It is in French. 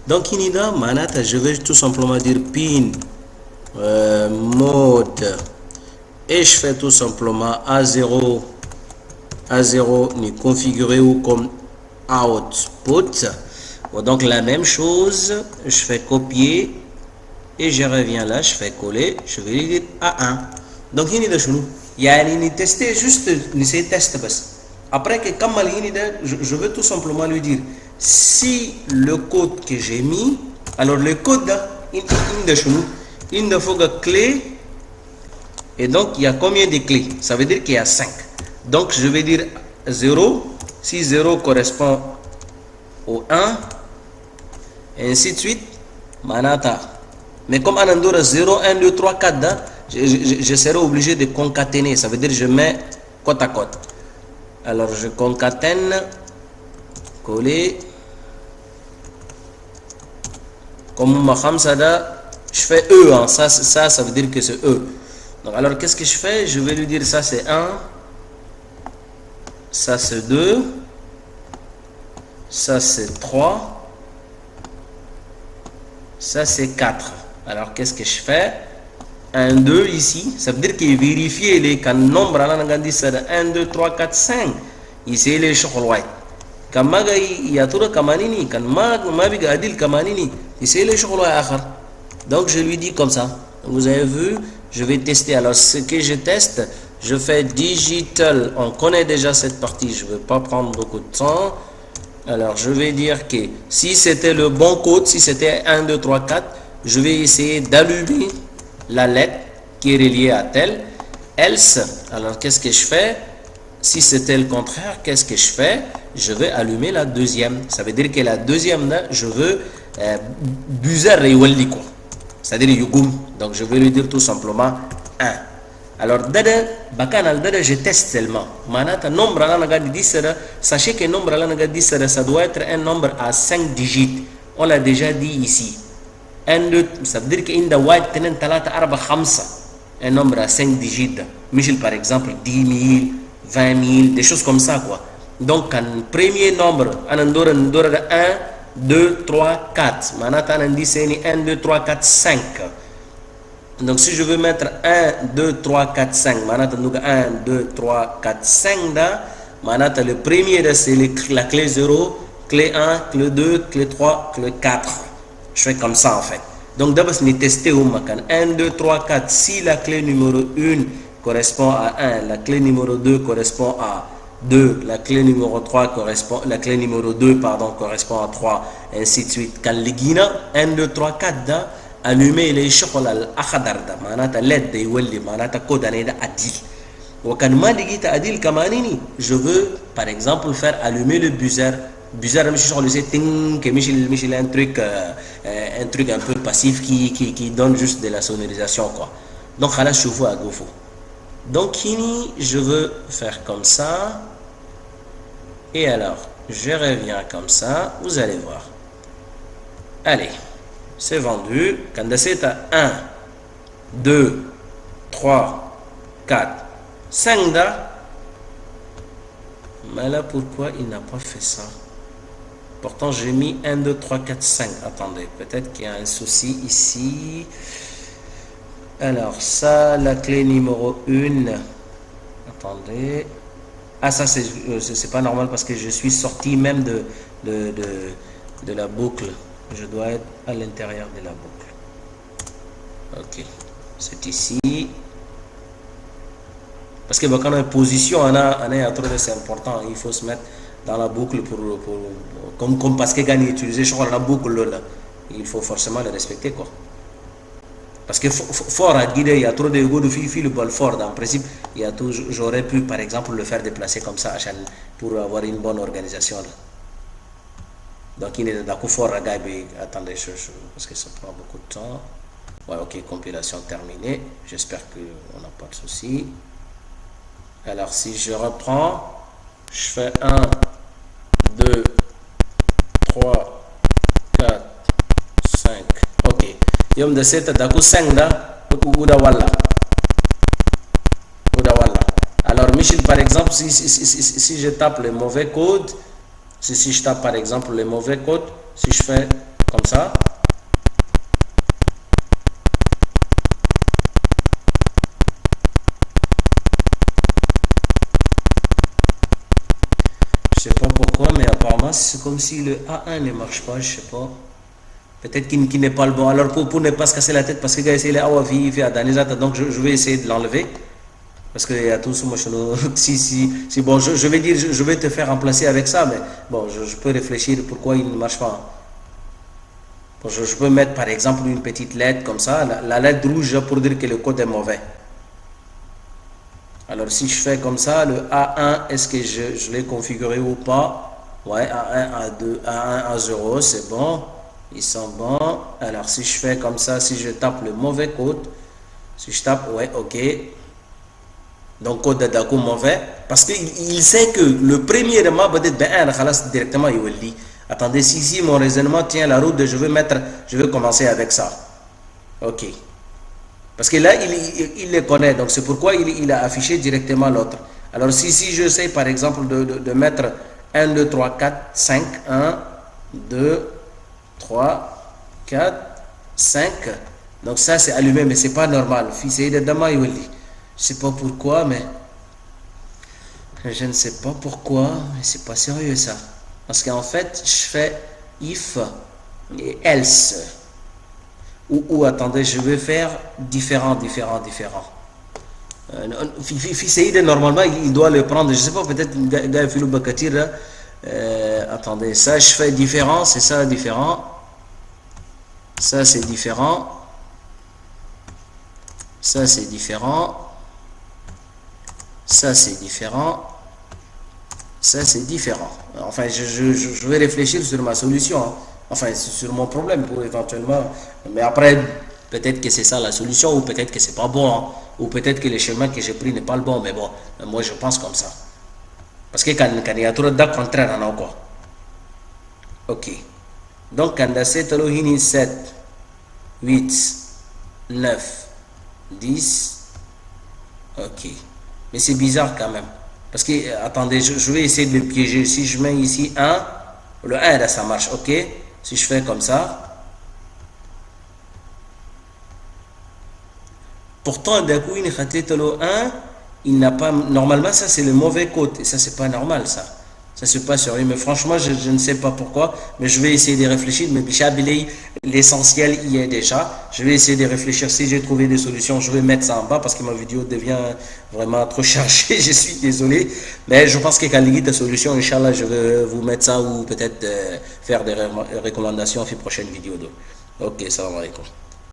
Donc, inida, manata, je vais tout simplement dire pin mode et je fais tout simplement A0 n'est configuré ou comme output. Donc la même chose, je fais copier et je reviens là, je fais coller, je vais lui dire A1. Donc il y a une tester juste c'est test après que comme je veux tout simplement lui dire si le code que j'ai mis, alors le code il ne faut que clé. Et donc, il y a combien de clés? Ça veut dire qu'il y a 5. Donc, je vais dire 0. Si 0 correspond au 1, et ainsi de suite, manata. Mais comme Anandora 0, 1, 2, 3, 4, je serai obligé de concaténer. Ça veut dire que je mets côte à côte. Alors, je concatène, coller. Comme ma Khamsada, je fais E. Hein. Ça veut dire que c'est E. Donc, alors, qu'est-ce que je fais? Je vais lui dire ça c'est 1, ça c'est 2, ça c'est 3, ça c'est 4. Alors, qu'est-ce que je fais? 1, 2 ici, ça veut dire qu'il vérifie les nombres. 1, 2, 3, 4, 5. Ici, les chocolats. Quand il y a tout le kamanini, quand mabiga adil kamanini, ici les chocolats. Donc, je lui dis comme ça. Vous avez vu? Je vais tester. Alors, ce que je teste, je fais digital. On connaît déjà cette partie. Je ne vais pas prendre beaucoup de temps. Alors, je vais dire que si c'était le bon code, si c'était 1, 2, 3, 4, je vais essayer d'allumer la lettre qui est reliée à telle. Else, alors qu'est-ce que je fais? Si c'était le contraire, qu'est-ce que je fais? Je vais allumer la deuxième. Ça veut dire que la deuxième, là, je veux buzzer rewalliko. C'est-à-dire yugum. Donc je vais lui dire tout simplement 1. Alors dada bakanal dada je teste seulement. Manata nombre là naga 10, sachez que nombre là naga 10 ça doit être un nombre à 5 digits. On l'a déjà dit ici. 1 2 ça veut dire que inda white tenen talata arba khamsa. Un nombre à 5 digits. Michel par exemple 10 000, 20 000, des choses comme ça quoi. Donc un premier nombre anandora 1 2, 3, 4. Manata nandi c'est 1, 2, 3, 4, 5. Donc si je veux mettre 1, 2, 3, 4, 5. Manata 1, 2, 3, 4, 5. Manata le premier c'est la clé 0, clé 1, clé 2, clé 3, clé 4. Je fais comme ça en fait. Donc d'abord c'est tester au macan. 1, 2, 3, 4. Si la clé numéro 1 correspond à 1, la clé numéro 2 correspond à 2, la clé numéro 3 correspond, la clé numéro 2 pardon correspond à 3, ainsi de suite. Quand l'iguina 1 2 3 4 da allumer les chocolats al-akhadar da manata led de ywalli manata kodane da adil. Wa kan ma digita adil kamanini, je veux par exemple faire allumer le buzzer. Buzzer je chocolat c'est ting que Michel un truc un peu passif qui donne juste de la sonorisation quoi. Donc là je vois à gofo. Donc ici je veux faire comme ça. Et alors, je reviens comme ça, vous allez voir. Allez, c'est vendu. Quand c'est à 1, 2, 3, 4, 5 da. Mais là, pourquoi il n'a pas fait ça? Pourtant, j'ai mis 1, 2, 3, 4, 5. Attendez, peut-être qu'il y a un souci ici. Alors, ça, la clé numéro 1. Attendez. Ah, ça, c'est pas normal parce que je suis sorti même de la boucle. Je dois être à l'intérieur de la boucle. Ok. C'est ici. Parce que quand on est position, c'est important. Il faut se mettre dans la boucle comme parce que quand on utilise la boucle, là, il faut forcément le respecter, quoi. Parce que fort à guider, il y a trop de ego de fil le bol fort. En principe, j'aurais pu par exemple le faire déplacer comme ça pour avoir une bonne organisation. Là. Donc il est d'accord fort à guider. Attendez, parce que ça prend beaucoup de temps. Ouais, ok, compilation terminée. J'espère qu'on n'a pas de souci. Alors si je reprends, je fais 1, 2, 3, 4, 5. Ok. Yom de cette d'accord 5 da uda walla. Alors Michel par exemple si je tape le mauvais code, si je tape par exemple le mauvais code, si je fais comme ça. Je sais pas pourquoi, mais apparemment c'est comme si le A1 ne marche pas, je sais pas. Peut-être qu'il n'est pas le bon. Alors pour ne pas se casser la tête, parce que gars, c'est les Awafi, donc je vais essayer de l'enlever. Parce qu'il y a tout ce machin. Si bon, je vais dire, je vais te faire remplacer avec ça, mais bon, je peux réfléchir pourquoi il ne marche pas. Bon, je peux mettre par exemple une petite lettre comme ça, la lettre rouge pour dire que le code est mauvais. Alors si je fais comme ça, le A1, est-ce que je l'ai configuré ou pas? Ouais, A1, A2, A1, A0, c'est bon. Ils sont bons. Alors si je fais comme ça, si je tape le mauvais code, si je tape, ouais, ok. Donc code d'accord mauvais. Parce qu'il sait que le premier mot va être ben directement il lit. Attendez, si mon raisonnement tient la route, je vais commencer avec ça. Ok. Parce que là, il les connaît, donc c'est pourquoi il a affiché directement l'autre. Alors si je sais par exemple de mettre 1, 2, 3, 4, 5, 1, 2, 3, 4, 5. Donc ça c'est allumé, mais c'est pas normal. Je sais pas pourquoi, mais je ne sais pas pourquoi, mais c'est pas sérieux ça. Parce qu'en fait, je fais if et else. Ou attendez, je vais faire différent. Normalement, il doit le prendre. Je sais pas, peut-être gars Philou Bakatir. Attendez, ça je fais différent, c'est ça différent. Ça c'est différent. Ça c'est différent. Ça c'est différent. Ça c'est différent. Enfin, je vais réfléchir sur ma solution. Hein. Enfin, sur mon problème pour éventuellement. Mais après, peut-être que c'est ça la solution, ou peut-être que c'est pas bon, hein. Ou peut-être que le chemin que j'ai pris n'est pas le bon. Mais bon, moi je pense comme ça. Parce que quand il y a trop de contraire, on a quoi. Ok. Donc, quand c'est 7, 8, 9, 10. Ok. Mais c'est bizarre quand même. Parce que, attendez, je vais essayer de le piéger. Si je mets ici 1, le 1 là ça marche. Ok. Si je fais comme ça. Pourtant, d'un coup, il y a 1. Il n'a pas. Normalement, ça c'est le mauvais code. Et ça, c'est pas normal ça. Ça c'est pas sérieux. Mais franchement, je ne sais pas pourquoi. Mais je vais essayer de réfléchir. Mais l'essentiel y est déjà. Je vais essayer de réfléchir. Si j'ai trouvé des solutions, je vais mettre ça en bas parce que ma vidéo devient vraiment trop chargée. Je suis désolé. Mais je pense que quand il y a des solutions, Inch'Allah, je vais vous mettre ça ou peut-être faire des recommandations à la prochaine vidéo. Ok, salam alaikum.